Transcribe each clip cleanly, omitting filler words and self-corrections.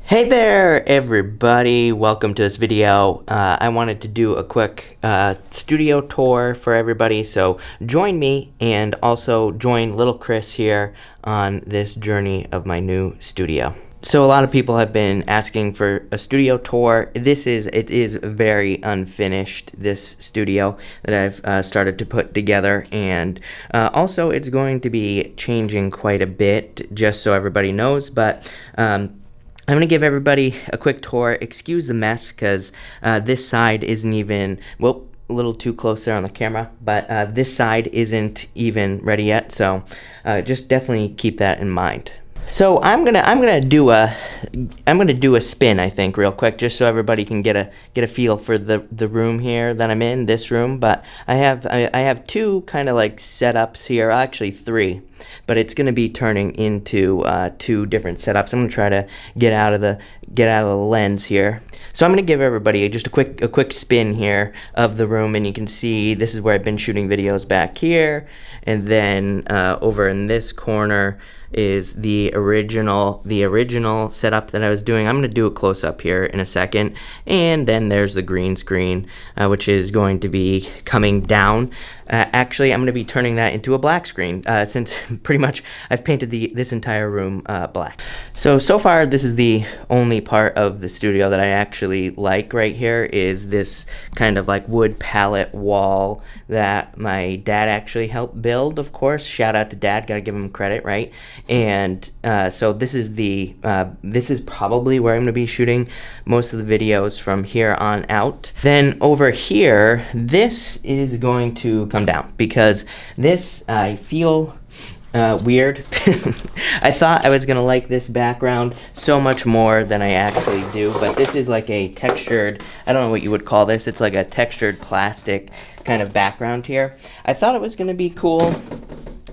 Hey there, everybody. Welcome to this video. I wanted to do a quick studio tour for everybody, so join me and also join little Chris here on this journey of my new studio. So a lot of people have been asking for a studio tour. It is very unfinished, this studio that I've started to put together, and also it's going to be changing quite a bit, just so everybody knows, but I'm going to give everybody a quick tour. Excuse the mess, because this side isn't even, well, a little too close there on the camera, but this side isn't even ready yet, so just definitely keep that in mind. So I'm gonna do a spin, I think, real quick, just so everybody can get a feel for the room here that I'm in, this room. But I have two kind of like setups here, actually three, but it's gonna be turning into two different setups. I'm gonna try to get out of the lens here. So I'm gonna give everybody just a quick spin here of the room, and you can see this is where I've been shooting videos back here, and then over in this corner is the original setup that I was doing. I'm going to do a close-up here in a second, and then there's the green screen, which is going to be coming down. Actually, I'm going to be turning that into a black screen, since pretty much I've painted this entire room black. So far, this is the only part of the studio that I actually like right here, is this kind of like wood palette wall that my dad actually helped build, of course. Shout out to Dad, gotta give him credit, right? And so this is probably where I'm going to be shooting most of the videos from here on out. Then over here, this is going to come down, because this, I feel weird. I thought I was gonna like this background so much more than I actually do, but this is like a textured, I don't know what you would call this, it's like a textured plastic kind of background here. I thought it was gonna be cool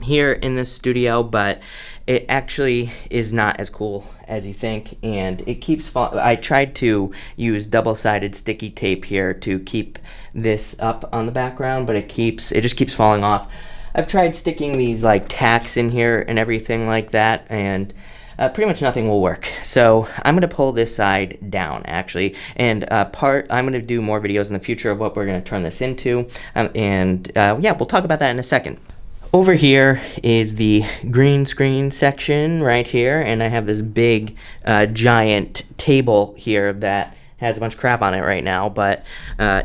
here in this studio, but it actually is not as cool as you think, and it keeps I tried to use double-sided sticky tape here to keep this up on the background, but it just keeps falling off. I've tried sticking these like tacks in here and everything like that, and pretty much nothing will work. So I'm going to pull this side down, actually, and I'm going to do more videos in the future of what we're going to turn this into, yeah, we'll talk about that in a second. Over here is the green screen section right here, and I have this big giant table here that has a bunch of crap on it right now, but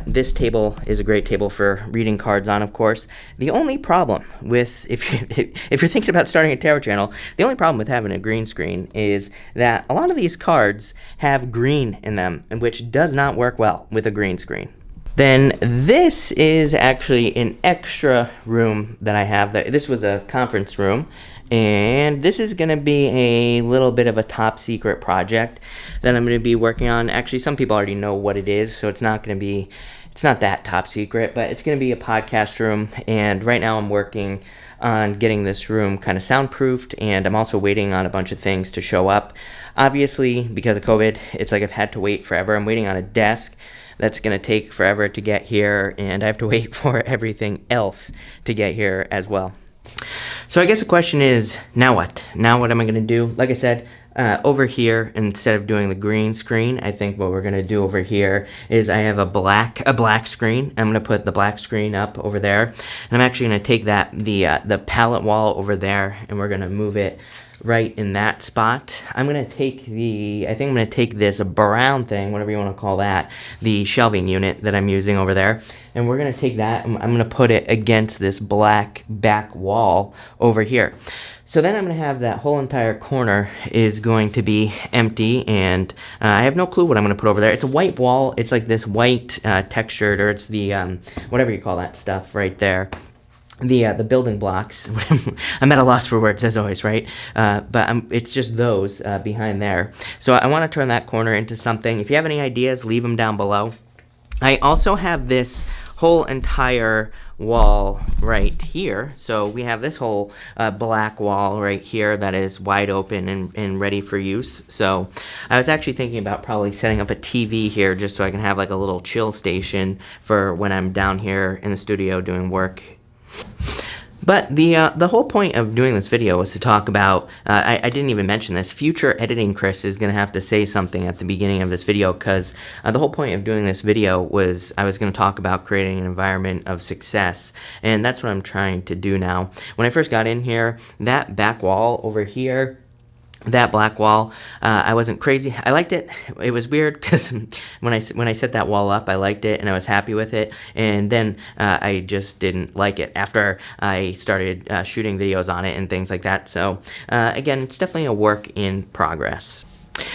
this table is a great table for reading cards on, of course. The only problem with, if you're thinking about starting a tarot channel, the only problem with having a green screen is that a lot of these cards have green in them, which does not work well with a green screen. Then this is actually an extra room that I have. This was a conference room, and this is going to be a little bit of a top secret project that I'm going to be working on. Actually, some people already know what it is, so it's not that top secret, but it's going to be a podcast room, and right now I'm working on getting this room kind of soundproofed, and I'm also waiting on a bunch of things to show up. Obviously, because of COVID, it's like I've had to wait forever. I'm waiting on a desk that's going to take forever to get here, and I have to wait for everything else to get here as well. So I guess the question is, now what? Now what am I going to do? Like I said, over here, instead of doing the green screen, I think what we're going to do over here is I have a black screen. I'm going to put the black screen up over there, and I'm actually going to take the palette wall over there, and we're going to move it right in that spot. I think I'm going to take this brown thing, whatever you want to call that, the shelving unit that I'm using over there, and we're going to take that, I'm going to put it against this black back wall over here. So then I'm going to have that whole entire corner is going to be empty, and I have no clue what I'm going to put over there. It's a white wall. It's like this white textured, or it's the, whatever you call that stuff right there. The building blocks. I'm at a loss for words, as always, right? But it's just those behind there. So I want to turn that corner into something. If you have any ideas, leave them down below. I also have this whole entire wall right here. So we have this whole black wall right here that is wide open and ready for use. So I was actually thinking about probably setting up a TV here just so I can have like a little chill station for when I'm down here in the studio doing work. But the whole point of doing this video was to talk about, I didn't even mention this, future editing Chris is going to have to say something at the beginning of this video, because the whole point of doing this video was I was going to talk about creating an environment of success, and that's what I'm trying to do now. When I first got in here, that back wall over here, that black wall, I wasn't crazy. I liked it. It was weird because when I set that wall up, I liked it and I was happy with it. And then I just didn't like it after I started shooting videos on it and things like that. So again, it's definitely a work in progress.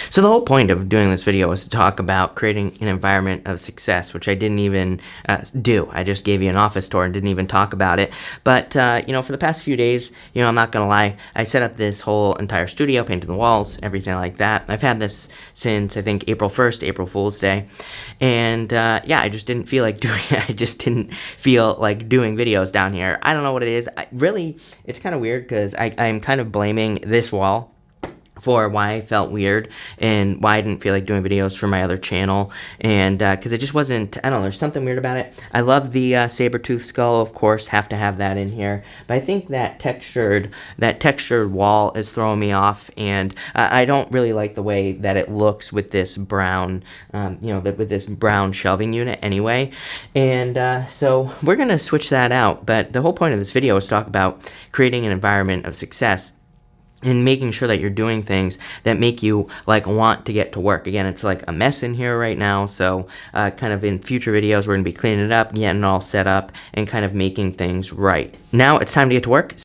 So the whole point of doing this video was to talk about creating an environment of success, which I didn't even do. I just gave you an office tour and didn't even talk about it. But, you know, for the past few days, you know, I'm not going to lie, I set up this whole entire studio, painted the walls, everything like that. I've had this since, I think, April 1st, April Fool's Day. And, yeah, I just didn't feel like doing it. I just didn't feel like doing videos down here. I don't know what it is. Really, it's kind of weird because I'm kind of blaming this wall for why I felt weird and why I didn't feel like doing videos for my other channel, and because it just wasn't, I don't know, there's something weird about it. I love the saber-tooth skull, of course, have to have that in here, but I think that textured wall is throwing me off, and I don't really like the way that it looks with this brown, you know, with this brown shelving unit anyway, and so we're gonna switch that out. But the whole point of this video is to talk about creating an environment of success and making sure that you're doing things that make you like want to get to work. Again, it's like a mess in here right now, so kind of in future videos we're going to be cleaning it up, getting it all set up, and kind of making things right. Now it's time to get to work.